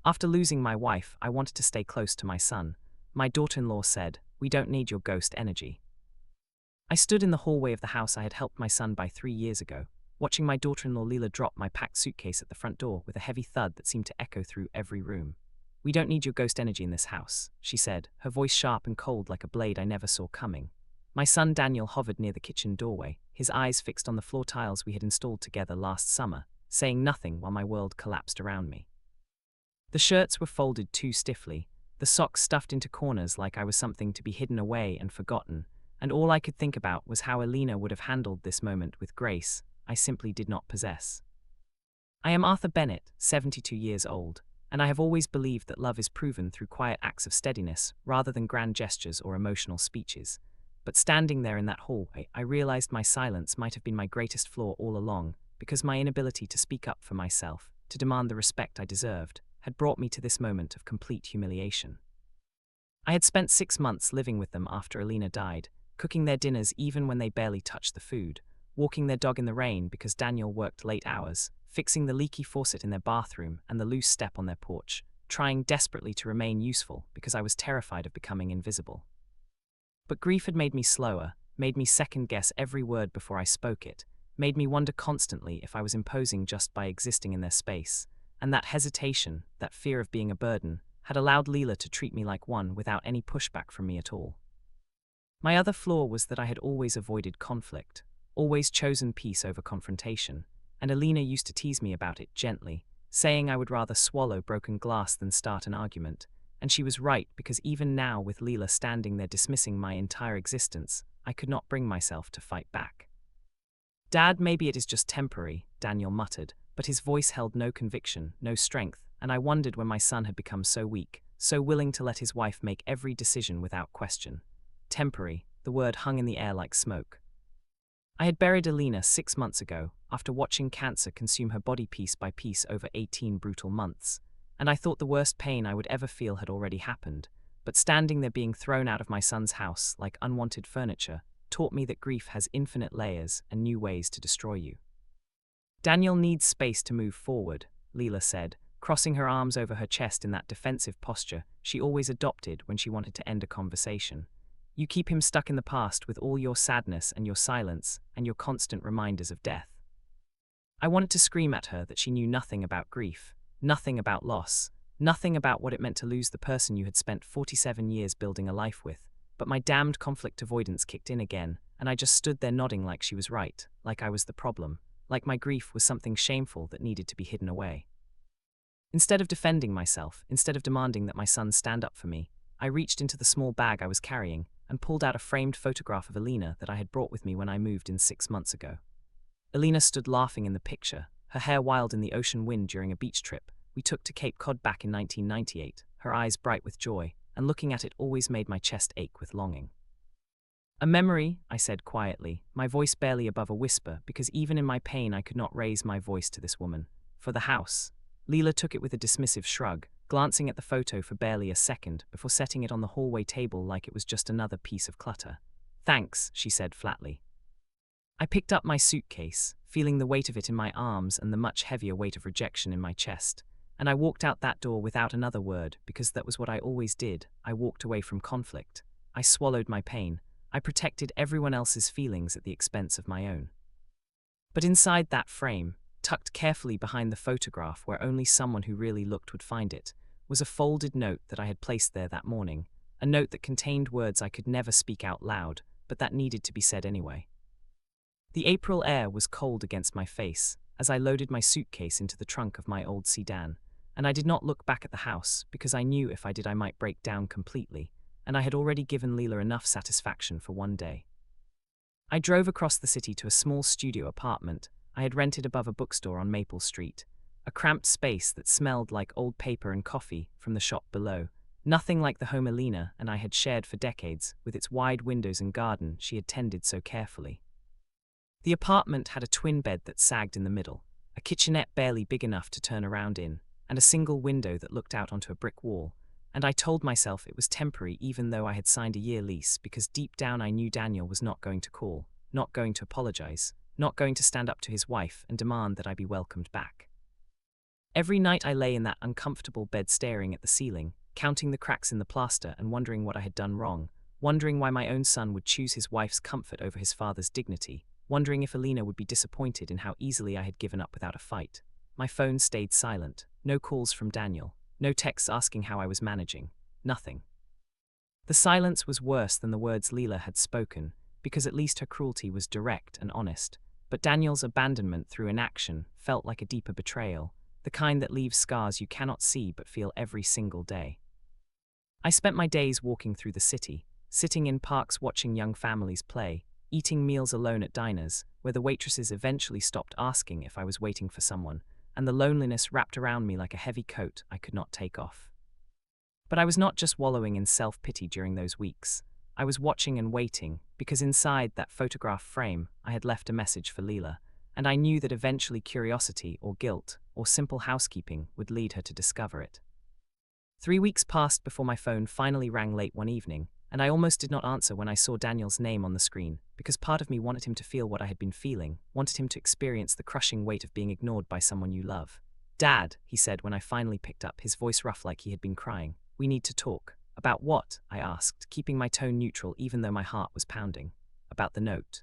After losing my wife, I wanted to stay close to my son. My daughter-in-law said, "We don't need your ghost energy." I stood in the hallway of the house I had helped my son buy 3 years ago, watching my daughter-in-law Leela drop my packed suitcase at the front door with a heavy thud that seemed to echo through every room. "We don't need your ghost energy in this house," she said, her voice sharp and cold like a blade I never saw coming. My son Daniel hovered near the kitchen doorway, his eyes fixed on the floor tiles we had installed together last summer, saying nothing while my world collapsed around me. The shirts were folded too stiffly, the socks stuffed into corners like I was something to be hidden away and forgotten, and all I could think about was how Alina would have handled this moment with grace I simply did not possess. I am Arthur Bennett, 72 years old, and I have always believed that love is proven through quiet acts of steadiness rather than grand gestures or emotional speeches. But standing there in that hallway, I realized my silence might have been my greatest flaw all along, because my inability to speak up for myself, to demand the respect I deserved, had brought me to this moment of complete humiliation. I had spent 6 months living with them after Alina died, cooking their dinners even when they barely touched the food, walking their dog in the rain because Daniel worked late hours, fixing the leaky faucet in their bathroom and the loose step on their porch, trying desperately to remain useful because I was terrified of becoming invisible. But grief had made me slower, made me second-guess every word before I spoke it, made me wonder constantly if I was imposing just by existing in their space, and that hesitation, that fear of being a burden, had allowed Leela to treat me like one without any pushback from me at all. My other flaw was that I had always avoided conflict, always chosen peace over confrontation, and Alina used to tease me about it gently, saying I would rather swallow broken glass than start an argument, and she was right because even now with Leela standing there dismissing my entire existence, I could not bring myself to fight back. "Dad, maybe it is just temporary," Daniel muttered, but his voice held no conviction, no strength, and I wondered when my son had become so weak, so willing to let his wife make every decision without question. Temporary, the word hung in the air like smoke. I had buried Alina 6 months ago, after watching cancer consume her body piece by piece over 18 brutal months, and I thought the worst pain I would ever feel had already happened, but standing there being thrown out of my son's house like unwanted furniture taught me that grief has infinite layers and new ways to destroy you. "Daniel needs space to move forward," Leela said, crossing her arms over her chest in that defensive posture she always adopted when she wanted to end a conversation. "You keep him stuck in the past with all your sadness and your silence and your constant reminders of death." I wanted to scream at her that she knew nothing about grief, nothing about loss, nothing about what it meant to lose the person you had spent 47 years building a life with, but my damned conflict avoidance kicked in again, and I just stood there nodding like she was right, like I was the problem, like my grief was something shameful that needed to be hidden away. Instead of defending myself, instead of demanding that my son stand up for me, I reached into the small bag I was carrying and pulled out a framed photograph of Alina that I had brought with me when I moved in 6 months ago. Alina stood laughing in the picture, her hair wild in the ocean wind during a beach trip we took to Cape Cod back in 1998, her eyes bright with joy, and looking at it always made my chest ache with longing. "A memory," I said quietly, my voice barely above a whisper because even in my pain I could not raise my voice to this woman. "For the house." Leela took it with a dismissive shrug, glancing at the photo for barely a second before setting it on the hallway table like it was just another piece of clutter. "Thanks," she said flatly. I picked up my suitcase, feeling the weight of it in my arms and the much heavier weight of rejection in my chest, and I walked out that door without another word because that was what I always did. I walked away from conflict. I swallowed my pain. I protected everyone else's feelings at the expense of my own. But inside that frame, tucked carefully behind the photograph where only someone who really looked would find it, was a folded note that I had placed there that morning, a note that contained words I could never speak out loud, but that needed to be said anyway. The April air was cold against my face as I loaded my suitcase into the trunk of my old sedan, and I did not look back at the house because I knew if I did I might break down completely, and I had already given Leela enough satisfaction for one day. I drove across the city to a small studio apartment I had rented above a bookstore on Maple Street, a cramped space that smelled like old paper and coffee from the shop below, nothing like the home Alina and I had shared for decades with its wide windows and garden she had tended so carefully. The apartment had a twin bed that sagged in the middle, a kitchenette barely big enough to turn around in, and a single window that looked out onto a brick wall, and I told myself it was temporary even though I had signed a year lease because deep down I knew Daniel was not going to call, not going to apologize, not going to stand up to his wife and demand that I be welcomed back. Every night I lay in that uncomfortable bed staring at the ceiling, counting the cracks in the plaster and wondering what I had done wrong, wondering why my own son would choose his wife's comfort over his father's dignity, wondering if Alina would be disappointed in how easily I had given up without a fight. My phone stayed silent, no calls from Daniel, no texts asking how I was managing, nothing. The silence was worse than the words Leela had spoken, because at least her cruelty was direct and honest, but Daniel's abandonment through inaction felt like a deeper betrayal, the kind that leaves scars you cannot see but feel every single day. I spent my days walking through the city, sitting in parks watching young families play, eating meals alone at diners, where the waitresses eventually stopped asking if I was waiting for someone, and the loneliness wrapped around me like a heavy coat I could not take off. But I was not just wallowing in self-pity during those weeks. I was watching and waiting, because inside that photograph frame I had left a message for Leela, and I knew that eventually curiosity or guilt or simple housekeeping would lead her to discover it. 3 weeks passed before my phone finally rang late one evening, and I almost did not answer when I saw Daniel's name on the screen, because part of me wanted him to feel what I had been feeling, wanted him to experience the crushing weight of being ignored by someone you love. "Dad," he said when I finally picked up, his voice rough like he had been crying. "We need to talk." "About what?" I asked, keeping my tone neutral even though my heart was pounding. "About the note."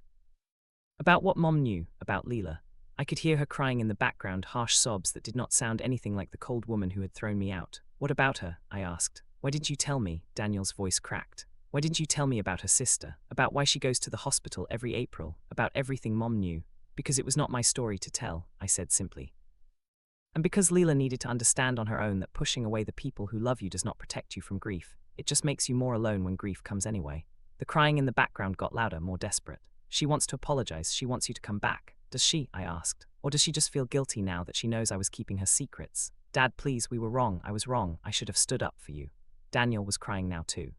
About what Mom knew about Leela. I could hear her crying in the background, harsh sobs that did not sound anything like the cold woman who had thrown me out. "What about her?" I asked. "Why didn't you tell me?" Daniel's voice cracked. "Why didn't you tell me about her sister? About why she goes to the hospital every April? About everything Mom knew?" "Because it was not my story to tell," I said simply. "And because Leela needed to understand on her own that pushing away the people who love you does not protect you from grief. It just makes you more alone when grief comes anyway." The crying in the background got louder, more desperate. "She wants to apologize. She wants you to come back." "Does she?" I asked. "Or does she just feel guilty now that she knows I was keeping her secrets?" "Dad, please, we were wrong. I was wrong. I should have stood up for you." Daniel was crying now too.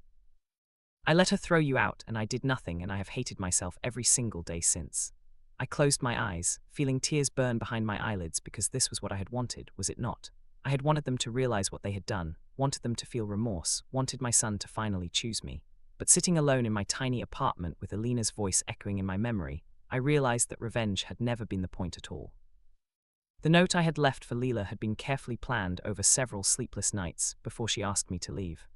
"I let her throw you out, and I did nothing, and I have hated myself every single day since." I closed my eyes, feeling tears burn behind my eyelids, because this was what I had wanted, was it not? I had wanted them to realize what they had done, wanted them to feel remorse, wanted my son to finally choose me. But sitting alone in my tiny apartment with Alina's voice echoing in my memory, I realized that revenge had never been the point at all. The note I had left for Leela had been carefully planned over several sleepless nights before she asked me to leave.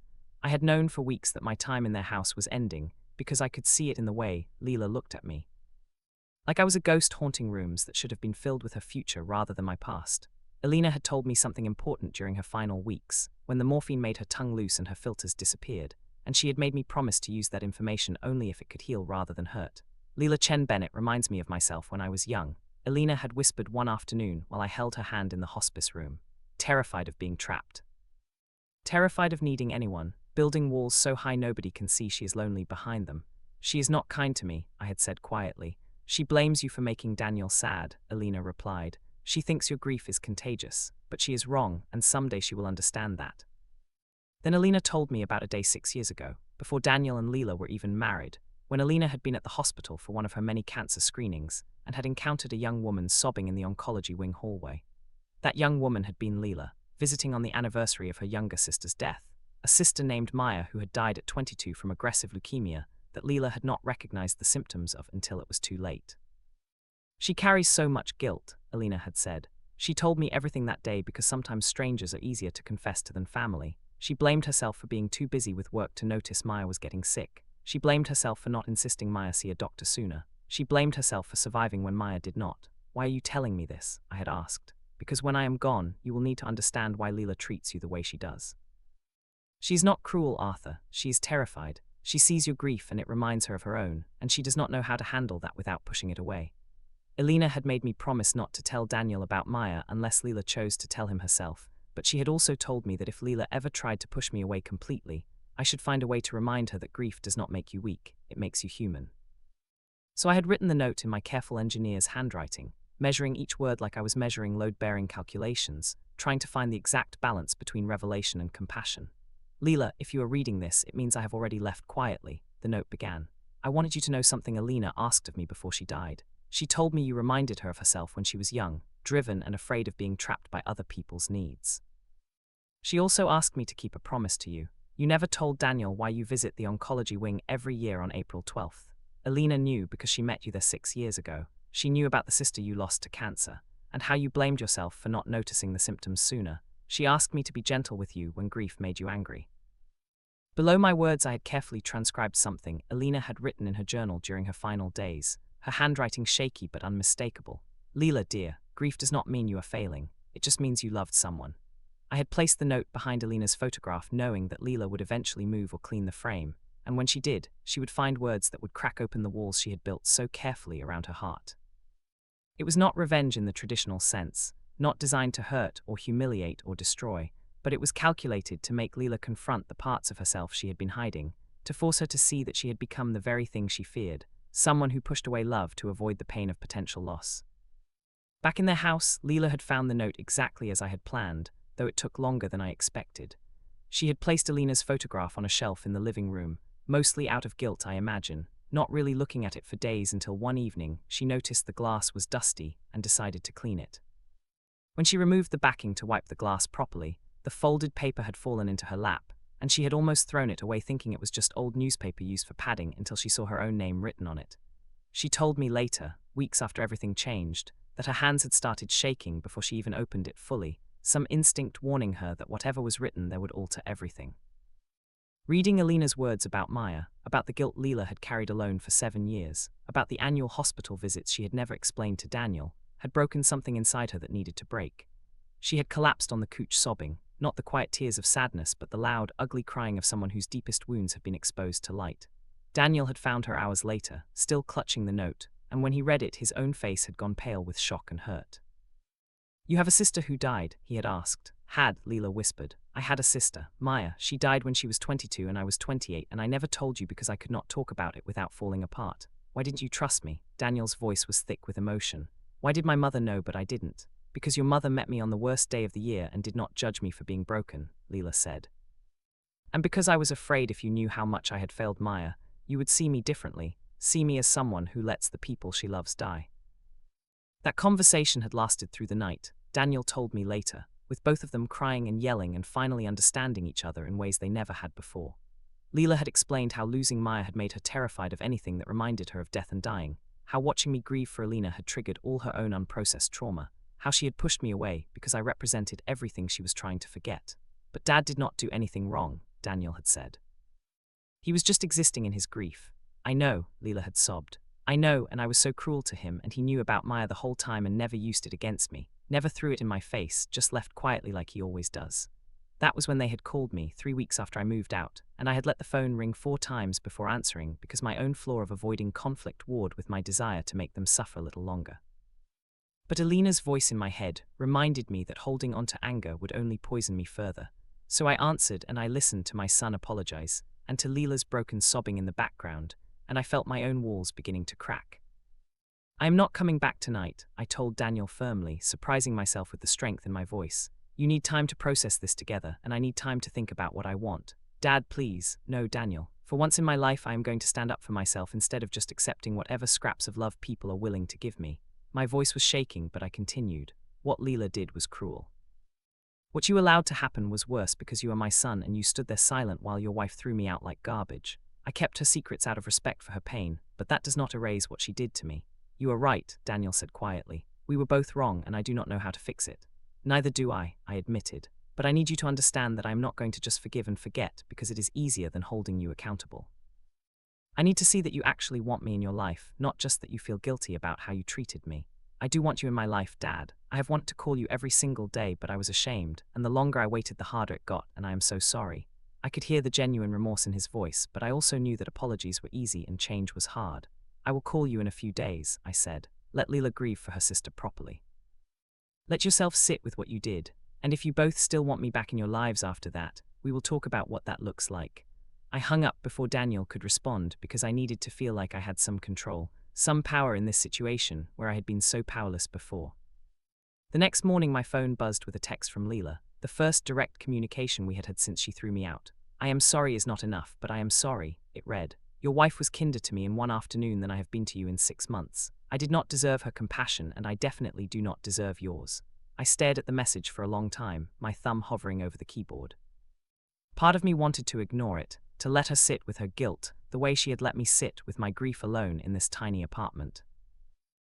I had known for weeks that my time in their house was ending, because I could see it in the way Leela looked at me. Like I was a ghost haunting rooms that should have been filled with her future rather than my past. Alina had told me something important during her final weeks, when the morphine made her tongue loose and her filters disappeared, and she had made me promise to use that information only if it could heal rather than hurt. "Leela Chen Bennett reminds me of myself when I was young," Alina had whispered one afternoon while I held her hand in the hospice room. "Terrified of being trapped. Terrified of needing anyone, building walls so high nobody can see she is lonely behind them. She is not kind to me," I had said quietly. "She blames you for making Daniel sad," Alina replied. "She thinks your grief is contagious, but she is wrong, and someday she will understand that." Then Alina told me about a day 6 years ago, before Daniel and Leela were even married, when Alina had been at the hospital for one of her many cancer screenings and had encountered a young woman sobbing in the oncology wing hallway. That young woman had been Leela, visiting on the anniversary of her younger sister's death, a sister named Maya who had died at 22 from aggressive leukemia that Leela had not recognized the symptoms of until it was too late. "She carries so much guilt," Alina had said. "She told me everything that day because sometimes strangers are easier to confess to than family. She blamed herself for being too busy with work to notice Maya was getting sick. She blamed herself for not insisting Maya see a doctor sooner. She blamed herself for surviving when Maya did not." "Why are you telling me this?" I had asked. "Because when I am gone, you will need to understand why Leela treats you the way she does. She is not cruel, Arthur. She is terrified. She sees your grief and it reminds her of her own, and she does not know how to handle that without pushing it away." Alina had made me promise not to tell Daniel about Maya unless Leela chose to tell him herself, but she had also told me that if Leela ever tried to push me away completely, I should find a way to remind her that grief does not make you weak, it makes you human. So I had written the note in my careful engineer's handwriting, measuring each word like I was measuring load-bearing calculations, trying to find the exact balance between revelation and compassion. "Leela, if you are reading this, it means I have already left quietly," the note began. "I wanted you to know something Alina asked of me before she died. She told me you reminded her of herself when she was young, driven and afraid of being trapped by other people's needs. She also asked me to keep a promise to you. You never told Daniel why you visit the oncology wing every year on April 12th. Alina knew because she met you there 6 years ago. She knew about the sister you lost to cancer. and how you blamed yourself for not noticing the symptoms sooner. She asked me to be gentle with you when grief made you angry. Below my words, I had carefully transcribed something Alina had written in her journal during her final days, her handwriting shaky but unmistakable. Leela, dear, grief does not mean you are failing. It just means you loved someone. I had placed the note behind Alina's photograph, knowing that Leela would eventually move or clean the frame, and when she did, she would find words that would crack open the walls she had built so carefully around her heart. It was not revenge in the traditional sense, not designed to hurt or humiliate or destroy, but it was calculated to make Leela confront the parts of herself she had been hiding, to force her to see that she had become the very thing she feared, someone who pushed away love to avoid the pain of potential loss. Back in their house, Leela had found the note exactly as I had planned, though it took longer than I expected. She had placed Alina's photograph on a shelf in the living room, mostly out of guilt, I imagine, not really looking at it for days until one evening she noticed the glass was dusty and decided to clean it. When she removed the backing to wipe the glass properly, the folded paper had fallen into her lap, and she had almost thrown it away thinking it was just old newspaper used for padding until she saw her own name written on it. She told me later, weeks after everything changed, that her hands had started shaking before she even opened it fully, some instinct warning her that whatever was written there would alter everything. Reading Alina's words about Maya, about the guilt Leela had carried alone for 7 years, about the annual hospital visits she had never explained to Daniel, had broken something inside her that needed to break. She had collapsed on the couch sobbing, not the quiet tears of sadness but the loud, ugly crying of someone whose deepest wounds had been exposed to light. Daniel had found her hours later, still clutching the note, and when he read it his own face had gone pale with shock and hurt. "You have a sister who died?" he had asked. "Had," Leela whispered. "I had a sister, Maya. She died when she was 22 and I was 28, and I never told you because I could not talk about it without falling apart. Why didn't you trust me?" Daniel's voice was thick with emotion. "Why did my mother know but I didn't?" "Because your mother met me on the worst day of the year and did not judge me for being broken," Leela said. "And because I was afraid if you knew how much I had failed Maya, you would see me differently, see me as someone who lets the people she loves die." That conversation had lasted through the night, Daniel told me later, with both of them crying and yelling and finally understanding each other in ways they never had before. Leela had explained how losing Maya had made her terrified of anything that reminded her of death and dying, how watching me grieve for Alina had triggered all her own unprocessed trauma, how she had pushed me away because I represented everything she was trying to forget. "But Dad did not do anything wrong," Daniel had said. "He was just existing in his grief." "I know," Leela had sobbed. "I know, and I was so cruel to him, and he knew about Maya the whole time and never used it against me, never threw it in my face, just left quietly like he always does." That was when they had called me, 3 weeks after I moved out, and I had let the phone ring 4 times before answering because my own flaw of avoiding conflict warred with my desire to make them suffer a little longer. But Alina's voice in my head reminded me that holding on to anger would only poison me further. So I answered and I listened to my son apologize, and to Leela's broken sobbing in the background, and I felt my own walls beginning to crack. "I am not coming back tonight," I told Daniel firmly, surprising myself with the strength in my voice. "You need time to process this together, and I need time to think about what I want." "Dad, please." "No, Daniel. For once in my life I am going to stand up for myself instead of just accepting whatever scraps of love people are willing to give me." My voice was shaking, but I continued. "What Leela did was cruel. What you allowed to happen was worse because you are my son and you stood there silent while your wife threw me out like garbage. I kept her secrets out of respect for her pain, but that does not erase what she did to me." "You are right," Daniel said quietly. "We were both wrong and I do not know how to fix it." "Neither do I admitted. But I need you to understand that I am not going to just forgive and forget because it is easier than holding you accountable. I need to see that you actually want me in your life, not just that you feel guilty about how you treated me. I do want you in my life, Dad. I have wanted to call you every single day, but I was ashamed, and the longer I waited the harder it got, and I am so sorry." I could hear the genuine remorse in his voice, but I also knew that apologies were easy and change was hard. "I will call you in a few days," I said. "Let Leela grieve for her sister properly. Let yourself sit with what you did, and if you both still want me back in your lives after that, we will talk about what that looks like." I hung up before Daniel could respond because I needed to feel like I had some control, some power in this situation where I had been so powerless before. The next morning my phone buzzed with a text from Leela, the first direct communication we had had since she threw me out. "I am sorry is not enough, but I am sorry," it read. "Your wife was kinder to me in one afternoon than I have been to you in 6 months. I did not deserve her compassion, and I definitely do not deserve yours." I stared at the message for a long time, my thumb hovering over the keyboard. Part of me wanted to ignore it, to let her sit with her guilt, the way she had let me sit with my grief alone in this tiny apartment.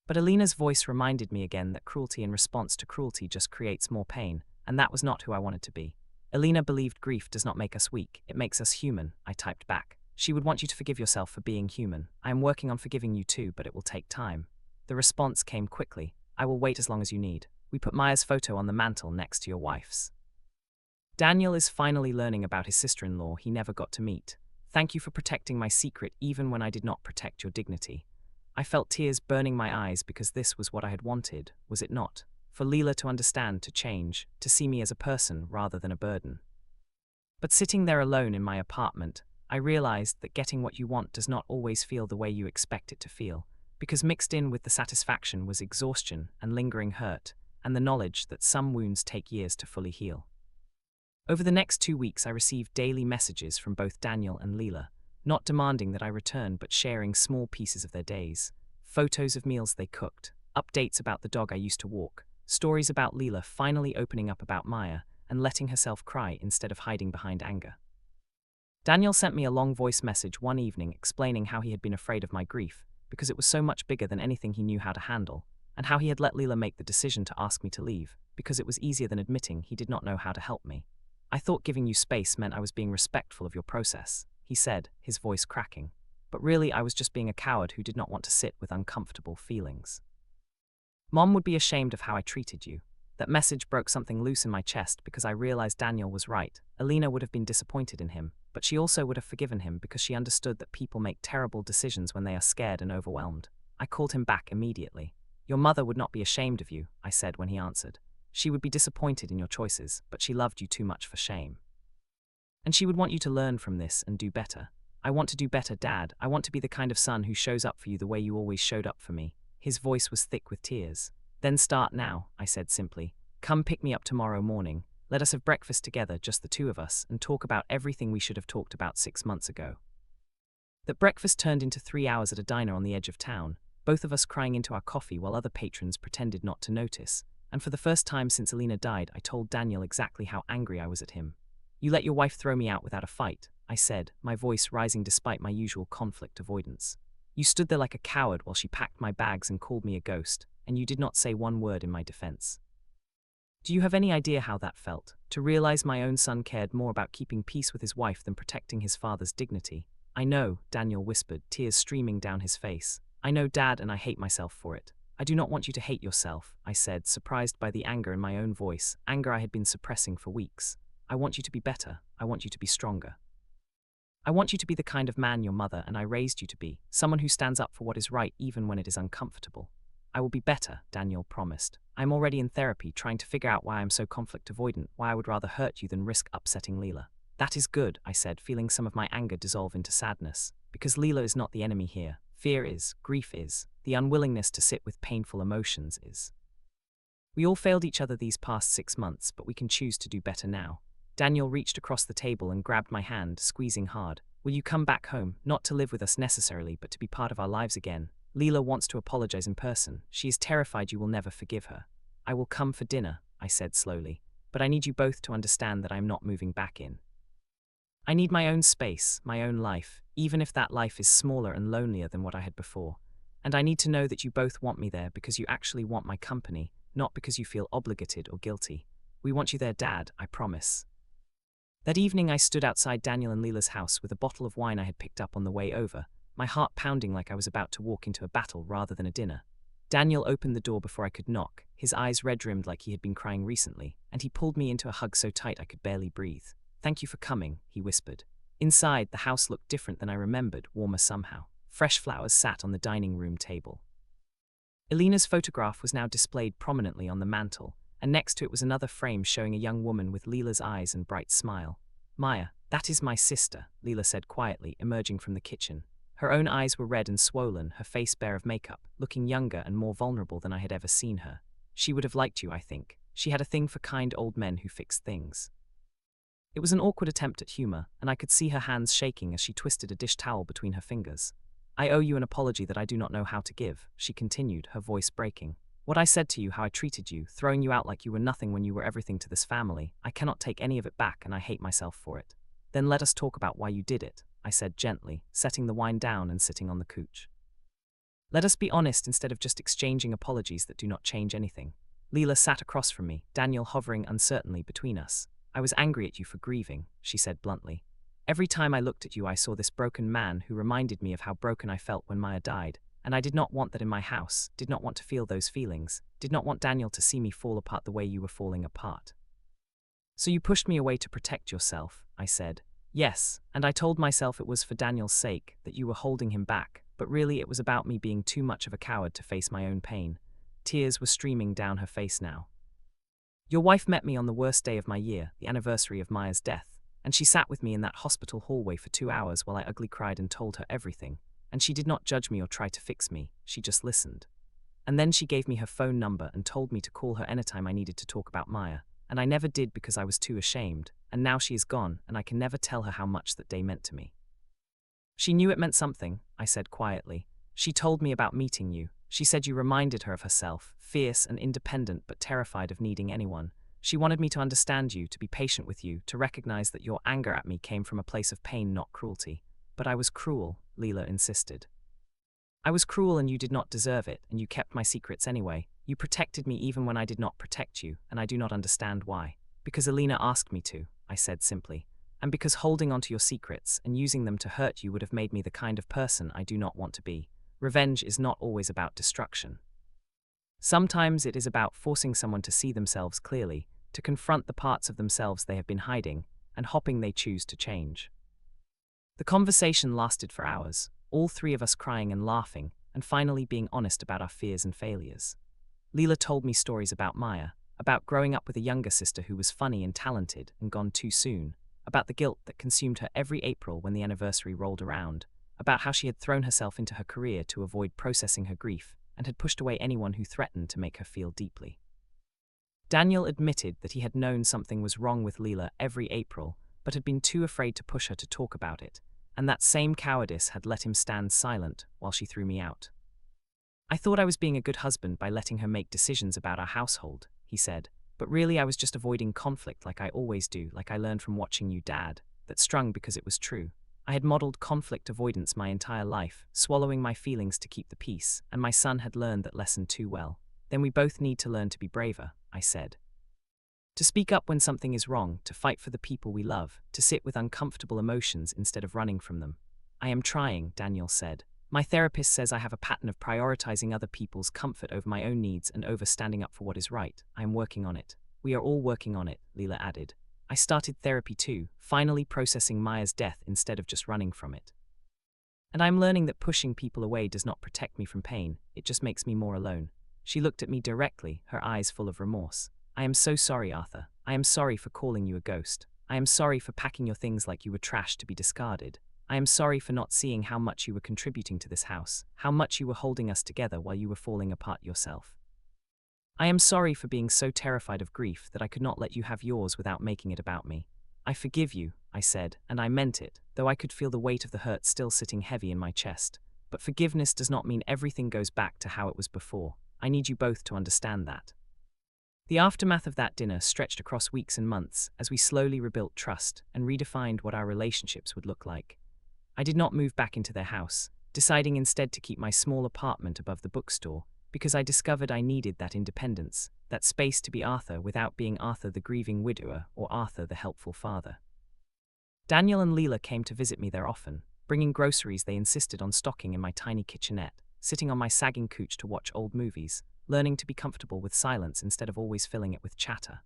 But Alina's voice reminded me again that cruelty in response to cruelty just creates more pain, and that was not who I wanted to be. Alina believed grief does not make us weak, it makes us human, I typed back. She would want you to forgive yourself for being human. I am working on forgiving you too, but it will take time. The response came quickly. I will wait as long as you need. We put Maya's photo on the mantle next to your wife's. Daniel is finally learning about his sister-in-law he never got to meet. Thank you for protecting my secret even when I did not protect your dignity. I felt tears burning my eyes because this was what I had wanted, was it not? For Leela to understand, to change, to see me as a person rather than a burden. But sitting there alone in my apartment, I realized that getting what you want does not always feel the way you expect it to feel, because mixed in with the satisfaction was exhaustion and lingering hurt, and the knowledge that some wounds take years to fully heal. Over the next 2 weeks I received daily messages from both Daniel and Leela, not demanding that I return but sharing small pieces of their days, photos of meals they cooked, updates about the dog I used to walk, stories about Leela finally opening up about Maya and letting herself cry instead of hiding behind anger. Daniel sent me a long voice message one evening explaining how he had been afraid of my grief because it was so much bigger than anything he knew how to handle, and how he had let Leela make the decision to ask me to leave because it was easier than admitting he did not know how to help me. I thought giving you space meant I was being respectful of your process, he said, his voice cracking. But really I was just being a coward who did not want to sit with uncomfortable feelings. Mom would be ashamed of how I treated you. That message broke something loose in my chest because I realized Daniel was right. Alina would have been disappointed in him, but she also would have forgiven him because she understood that people make terrible decisions when they are scared and overwhelmed. I called him back immediately. Your mother would not be ashamed of you, I said when he answered. She would be disappointed in your choices, but she loved you too much for shame. And she would want you to learn from this and do better. I want to do better, Dad. I want to be the kind of son who shows up for you the way you always showed up for me. His voice was thick with tears. Then start now, I said simply. Come pick me up tomorrow morning. Let us have breakfast together, just the two of us, and talk about everything we should have talked about 6 months ago. That breakfast turned into 3 hours at a diner on the edge of town, both of us crying into our coffee while other patrons pretended not to notice. And for the first time since Alina died, I told Daniel exactly how angry I was at him. You let your wife throw me out without a fight, I said, my voice rising despite my usual conflict avoidance. You stood there like a coward while she packed my bags and called me a ghost, and you did not say one word in my defense. Do you have any idea how that felt? To realize my own son cared more about keeping peace with his wife than protecting his father's dignity? I know, Daniel whispered, tears streaming down his face. I know, Dad, and I hate myself for it. I do not want you to hate yourself, I said, surprised by the anger in my own voice, anger I had been suppressing for weeks. I want you to be better. I want you to be stronger. I want you to be the kind of man your mother and I raised you to be, someone who stands up for what is right even when it is uncomfortable. I will be better, Daniel promised. I am already in therapy trying to figure out why I am so conflict avoidant, why I would rather hurt you than risk upsetting Leela. That is good, I said, feeling some of my anger dissolve into sadness. Because Leela is not the enemy here. Fear is, grief is, the unwillingness to sit with painful emotions is. We all failed each other these past 6 months, but we can choose to do better now. Daniel reached across the table and grabbed my hand, squeezing hard. Will you come back home, not to live with us necessarily, but to be part of our lives again? Leela wants to apologize in person. She is terrified you will never forgive her. I will come for dinner, I said slowly, but I need you both to understand that I am not moving back in. I need my own space, my own life, even if that life is smaller and lonelier than what I had before. And I need to know that you both want me there because you actually want my company, not because you feel obligated or guilty. We want you there, Dad, I promise. That evening I stood outside Daniel and Leela's house with a bottle of wine I had picked up on the way over, my heart pounding like I was about to walk into a battle rather than a dinner. Daniel opened the door before I could knock, his eyes red-rimmed like he had been crying recently, and he pulled me into a hug so tight I could barely breathe. Thank you for coming, he whispered. Inside, the house looked different than I remembered, warmer somehow. Fresh flowers sat on the dining room table. Alina's photograph was now displayed prominently on the mantel, and next to it was another frame showing a young woman with Leela's eyes and bright smile. Maya, that is my sister, Leela said quietly, emerging from the kitchen. Her own eyes were red and swollen, her face bare of makeup, looking younger and more vulnerable than I had ever seen her. She would have liked you, I think. She had a thing for kind old men who fixed things. It was an awkward attempt at humor, and I could see her hands shaking as she twisted a dish towel between her fingers. I owe you an apology that I do not know how to give, she continued, her voice breaking. What I said to you, how I treated you, throwing you out like you were nothing when you were everything to this family, I cannot take any of it back and I hate myself for it. Then let us talk about why you did it, I said gently, setting the wine down and sitting on the couch. Let us be honest instead of just exchanging apologies that do not change anything. Leela sat across from me, Daniel hovering uncertainly between us. I was angry at you for grieving, she said bluntly. Every time I looked at you, I saw this broken man who reminded me of how broken I felt when Maya died, and I did not want that in my house, did not want to feel those feelings, did not want Daniel to see me fall apart the way you were falling apart. So you pushed me away to protect yourself, I said. Yes, and I told myself it was for Daniel's sake, that you were holding him back, but really it was about me being too much of a coward to face my own pain. Tears were streaming down her face now. Your wife met me on the worst day of my year, the anniversary of Maya's death, and she sat with me in that hospital hallway for 2 hours while I ugly cried and told her everything, and she did not judge me or try to fix me, she just listened. And then she gave me her phone number and told me to call her anytime I needed to talk about Maya, and I never did because I was too ashamed, and now she is gone, and I can never tell her how much that day meant to me. She knew it meant something, I said quietly. She told me about meeting you. She said you reminded her of herself, fierce and independent but terrified of needing anyone. She wanted me to understand you, to be patient with you, to recognize that your anger at me came from a place of pain, not cruelty. But I was cruel, Leela insisted. I was cruel and you did not deserve it, and you kept my secrets anyway. You protected me even when I did not protect you, and I do not understand why. Because Alina asked me to, I said simply. And because holding onto your secrets and using them to hurt you would have made me the kind of person I do not want to be. Revenge is not always about destruction. Sometimes it is about forcing someone to see themselves clearly, to confront the parts of themselves they have been hiding, and hoping they choose to change. The conversation lasted for hours, all three of us crying and laughing, and finally being honest about our fears and failures. Leela told me stories about Maya, about growing up with a younger sister who was funny and talented and gone too soon, about the guilt that consumed her every April when the anniversary rolled around, about how she had thrown herself into her career to avoid processing her grief, and had pushed away anyone who threatened to make her feel deeply. Daniel admitted that he had known something was wrong with Leela every April, but had been too afraid to push her to talk about it, and that same cowardice had let him stand silent while she threw me out. I thought I was being a good husband by letting her make decisions about our household, he said, but really I was just avoiding conflict like I always do, like I learned from watching you, Dad, that strung because it was true. I had modeled conflict avoidance my entire life, swallowing my feelings to keep the peace, and my son had learned that lesson too well. Then we both need to learn to be braver, I said. To speak up when something is wrong, to fight for the people we love, to sit with uncomfortable emotions instead of running from them. I am trying, Daniel said. My therapist says I have a pattern of prioritizing other people's comfort over my own needs and over standing up for what is right. I am working on it. We are all working on it, Leela added. I started therapy too, finally processing Maya's death instead of just running from it. And I'm learning that pushing people away does not protect me from pain, it just makes me more alone. She looked at me directly, her eyes full of remorse. I am so sorry, Arthur. I am sorry for calling you a ghost. I am sorry for packing your things like you were trash to be discarded. I am sorry for not seeing how much you were contributing to this house, how much you were holding us together while you were falling apart yourself. I am sorry for being so terrified of grief that I could not let you have yours without making it about me. I forgive you, I said, and I meant it, though I could feel the weight of the hurt still sitting heavy in my chest. But forgiveness does not mean everything goes back to how it was before. I need you both to understand that. The aftermath of that dinner stretched across weeks and months as we slowly rebuilt trust and redefined what our relationships would look like. I did not move back into their house, deciding instead to keep my small apartment above the bookstore, because I discovered I needed that independence, that space to be Arthur without being Arthur the grieving widower or Arthur the helpful father. Daniel and Leela came to visit me there often, bringing groceries they insisted on stocking in my tiny kitchenette, sitting on my sagging couch to watch old movies, learning to be comfortable with silence instead of always filling it with chatter.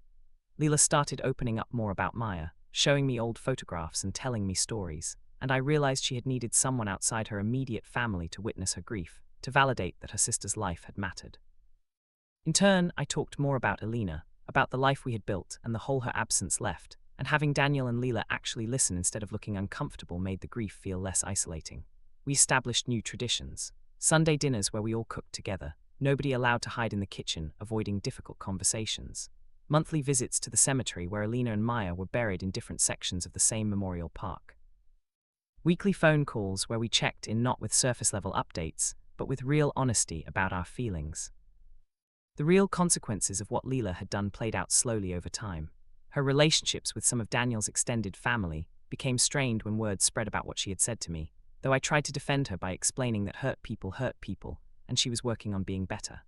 Leela started opening up more about Maya, showing me old photographs and telling me stories, and I realized she had needed someone outside her immediate family to witness her grief, to validate that her sister's life had mattered. In turn, I talked more about Alina, about the life we had built and the hole her absence left, and having Daniel and Leela actually listen instead of looking uncomfortable made the grief feel less isolating. We established new traditions. Sunday dinners where we all cooked together, nobody allowed to hide in the kitchen, avoiding difficult conversations. Monthly visits to the cemetery where Alina and Maya were buried in different sections of the same memorial park. Weekly phone calls where we checked in not with surface-level updates, but with real honesty about our feelings. The real consequences of what Leela had done played out slowly over time. Her relationships with some of Daniel's extended family became strained when word spread about what she had said to me, though I tried to defend her by explaining that hurt people, and she was working on being better.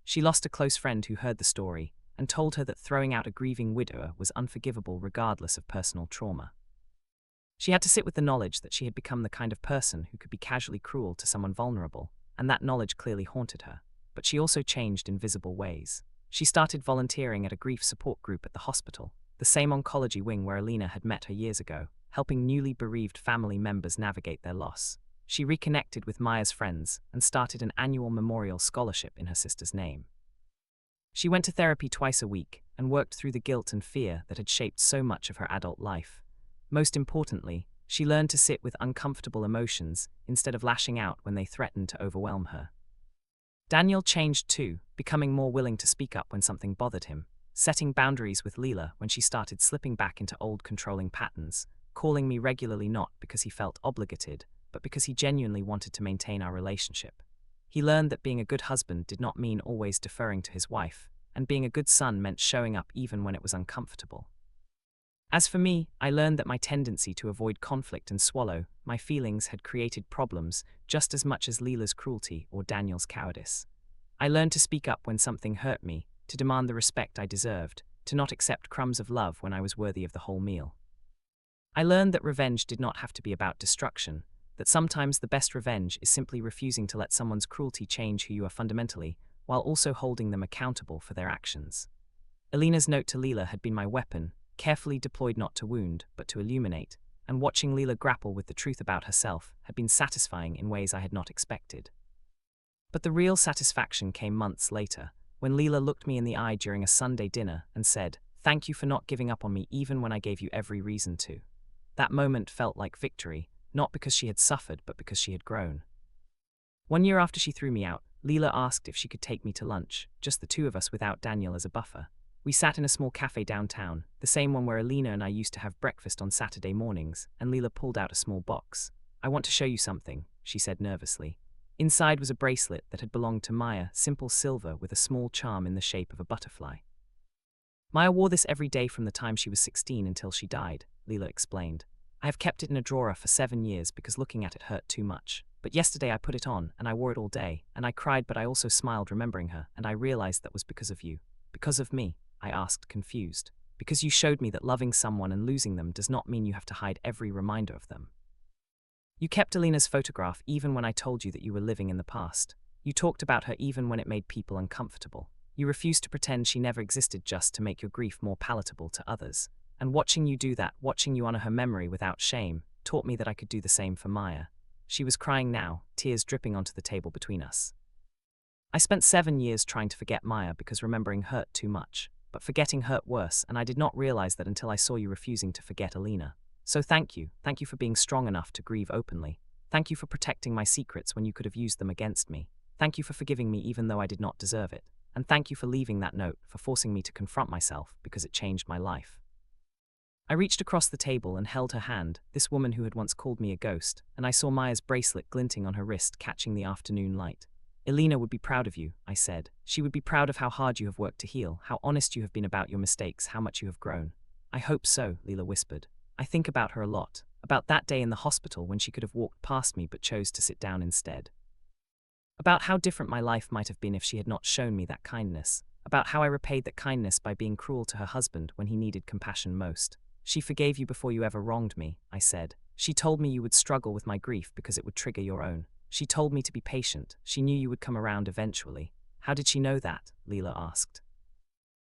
She lost a close friend who heard the story and told her that throwing out a grieving widower was unforgivable regardless of personal trauma. She had to sit with the knowledge that she had become the kind of person who could be casually cruel to someone vulnerable, and that knowledge clearly haunted her. But she also changed in visible ways. She started volunteering at a grief support group at the hospital, the same oncology wing where Alina had met her years ago, helping newly bereaved family members navigate their loss. She reconnected with Maya's friends and started an annual memorial scholarship in her sister's name. She went to therapy twice a week and worked through the guilt and fear that had shaped so much of her adult life. Most importantly, she learned to sit with uncomfortable emotions instead of lashing out when they threatened to overwhelm her. Daniel changed too, becoming more willing to speak up when something bothered him, setting boundaries with Leela when she started slipping back into old controlling patterns, calling me regularly not because he felt obligated, but because he genuinely wanted to maintain our relationship. He learned that being a good husband did not mean always deferring to his wife, and being a good son meant showing up even when it was uncomfortable. As for me, I learned that my tendency to avoid conflict and swallow my feelings had created problems just as much as Leela's cruelty or Daniel's cowardice. I learned to speak up when something hurt me, to demand the respect I deserved, to not accept crumbs of love when I was worthy of the whole meal. I learned that revenge did not have to be about destruction, that sometimes the best revenge is simply refusing to let someone's cruelty change who you are fundamentally, while also holding them accountable for their actions. Alina's note to Leela had been my weapon, carefully deployed not to wound, but to illuminate, and watching Leela grapple with the truth about herself had been satisfying in ways I had not expected. But the real satisfaction came months later, when Leela looked me in the eye during a Sunday dinner and said, "Thank you for not giving up on me even when I gave you every reason to." That moment felt like victory, not because she had suffered, but because she had grown. 1 year after she threw me out, Leela asked if she could take me to lunch, just the two of us without Daniel as a buffer. We sat in a small cafe downtown, the same one where Alina and I used to have breakfast on Saturday mornings, and Leela pulled out a small box. "I want to show you something," she said nervously. Inside was a bracelet that had belonged to Maya, simple silver with a small charm in the shape of a butterfly. "Maya wore this every day from the time she was 16 until she died," Leela explained. "I have kept it in a drawer for 7 years because looking at it hurt too much. But yesterday I put it on, and I wore it all day, and I cried but I also smiled remembering her, and I realized that was because of you." "Because of me?" I asked, confused. "Because you showed me that loving someone and losing them does not mean you have to hide every reminder of them. You kept Alina's photograph even when I told you that you were living in the past. You talked about her even when it made people uncomfortable. You refused to pretend she never existed just to make your grief more palatable to others. And watching you do that, watching you honor her memory without shame, taught me that I could do the same for Maya." She was crying now, tears dripping onto the table between us. "I spent 7 years trying to forget Maya because remembering hurt too much. But forgetting hurt worse, and I did not realize that until I saw you refusing to forget Alina. So thank you for being strong enough to grieve openly. Thank you for protecting my secrets when you could have used them against me. Thank you for forgiving me even though I did not deserve it. And thank you for leaving that note, for forcing me to confront myself, because it changed my life." I reached across the table and held her hand, this woman who had once called me a ghost, and I saw Maya's bracelet glinting on her wrist catching the afternoon light. "Alina would be proud of you," I said. "She would be proud of how hard you have worked to heal, how honest you have been about your mistakes, how much you have grown." "I hope so," Leela whispered. "I think about her a lot, about that day in the hospital when she could have walked past me but chose to sit down instead. About how different my life might have been if she had not shown me that kindness, about how I repaid that kindness by being cruel to her husband when he needed compassion most." "She forgave you before you ever wronged me," I said. "She told me you would struggle with my grief because it would trigger your own. She told me to be patient. She knew you would come around eventually." "How did she know that?" Leela asked.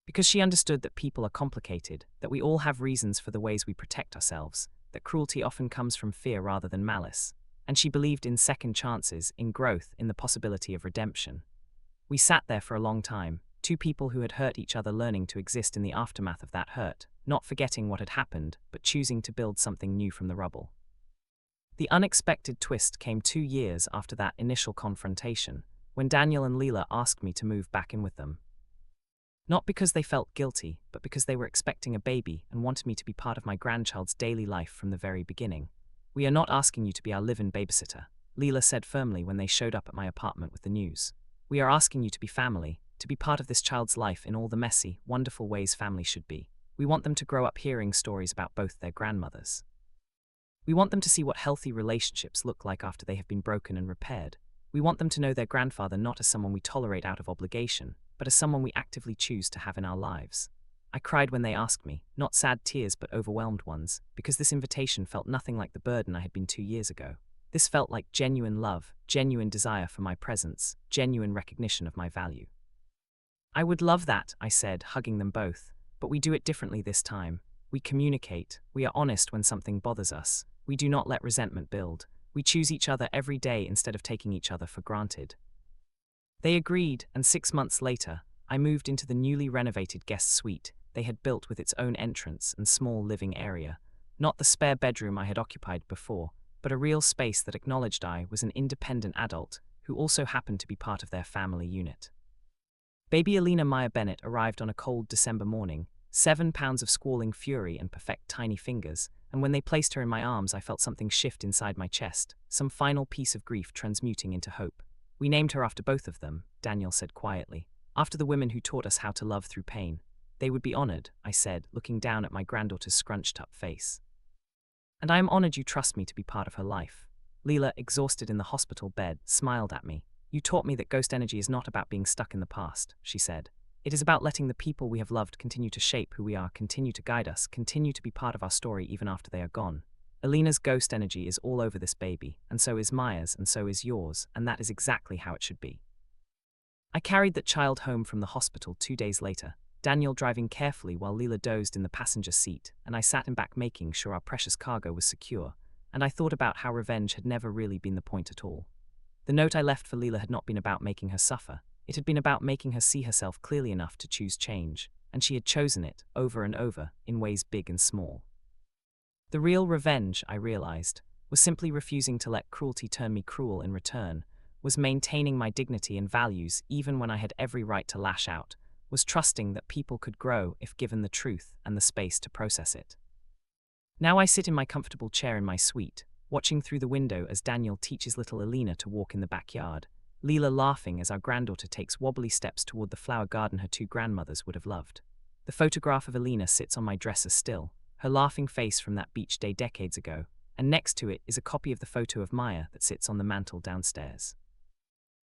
"Because she understood that people are complicated, that we all have reasons for the ways we protect ourselves, that cruelty often comes from fear rather than malice. And she believed in second chances, in growth, in the possibility of redemption." We sat there for a long time, two people who had hurt each other learning to exist in the aftermath of that hurt, not forgetting what had happened, but choosing to build something new from the rubble. The unexpected twist came 2 years after that initial confrontation, when Daniel and Leela asked me to move back in with them. Not because they felt guilty, but because they were expecting a baby and wanted me to be part of my grandchild's daily life from the very beginning. "We are not asking you to be our live-in babysitter," Leela said firmly when they showed up at my apartment with the news. "We are asking you to be family, to be part of this child's life in all the messy, wonderful ways family should be. We want them to grow up hearing stories about both their grandmothers. We want them to see what healthy relationships look like after they have been broken and repaired. We want them to know their grandfather not as someone we tolerate out of obligation, but as someone we actively choose to have in our lives. I cried when they asked me, not sad tears but overwhelmed ones, because this invitation felt nothing like the burden I had been 2 years ago. This felt like genuine love, genuine desire for my presence, genuine recognition of my value. I would love that, I said, hugging them both, but we do it differently this time. We communicate, we are honest when something bothers us, we do not let resentment build, we choose each other every day instead of taking each other for granted. They agreed, and 6 months later, I moved into the newly renovated guest suite they had built with its own entrance and small living area, not the spare bedroom I had occupied before, but a real space that acknowledged I was an independent adult who also happened to be part of their family unit. Baby Alina Maya Bennett arrived on a cold December morning, 7 pounds of squalling fury and perfect tiny fingers, and when they placed her in my arms I felt something shift inside my chest, some final piece of grief transmuting into hope. We named her after both of them, Daniel said quietly, after the women who taught us how to love through pain. They would be honored, I said, looking down at my granddaughter's scrunched-up face. And I am honored you trust me to be part of her life. Leela, exhausted in the hospital bed, smiled at me. You taught me that ghost energy is not about being stuck in the past, she said. It is about letting the people we have loved continue to shape who we are, continue to guide us, continue to be part of our story even after they are gone. Alina's ghost energy is all over this baby, and so is Maya's, and so is yours, and that is exactly how it should be. I carried that child home from the hospital 2 days later, Daniel driving carefully while Leela dozed in the passenger seat, and I sat in back making sure our precious cargo was secure, and I thought about how revenge had never really been the point at all. The note I left for Leela had not been about making her suffer, it had been about making her see herself clearly enough to choose change, and she had chosen it, over and over, in ways big and small. The real revenge, I realized, was simply refusing to let cruelty turn me cruel in return, was maintaining my dignity and values even when I had every right to lash out, was trusting that people could grow if given the truth and the space to process it. Now I sit in my comfortable chair in my suite, watching through the window as Daniel teaches little Alina to walk in the backyard, Leela laughing as our granddaughter takes wobbly steps toward the flower garden her 2 grandmothers would have loved. The photograph of Alina sits on my dresser still, her laughing face from that beach day decades ago, and next to it is a copy of the photo of Maya that sits on the mantel downstairs.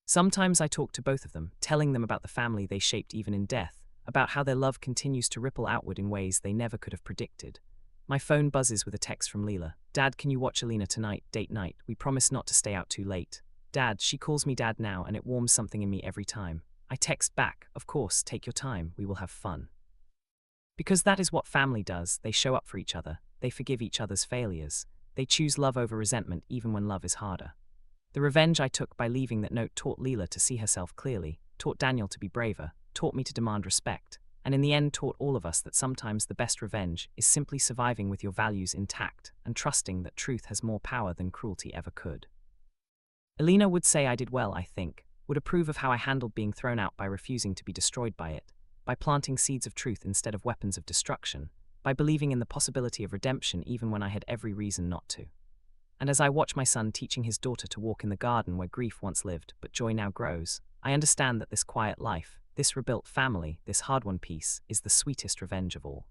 Sometimes I talk to both of them, telling them about the family they shaped even in death, about how their love continues to ripple outward in ways they never could have predicted. My phone buzzes with a text from Leela. Dad, can you watch Alina tonight, date night? We promise not to stay out too late. Dad, she calls me Dad now and it warms something in me every time. I text back, of course, take your time, we will have fun. Because that is what family does, they show up for each other, they forgive each other's failures, they choose love over resentment even when love is harder. The revenge I took by leaving that note taught Leela to see herself clearly, taught Daniel to be braver, taught me to demand respect, and in the end taught all of us that sometimes the best revenge is simply surviving with your values intact and trusting that truth has more power than cruelty ever could. Alina would say I did well, I think, would approve of how I handled being thrown out by refusing to be destroyed by it, by planting seeds of truth instead of weapons of destruction, by believing in the possibility of redemption even when I had every reason not to. And as I watch my son teaching his daughter to walk in the garden where grief once lived but joy now grows, I understand that this quiet life, this rebuilt family, this hard-won peace, is the sweetest revenge of all.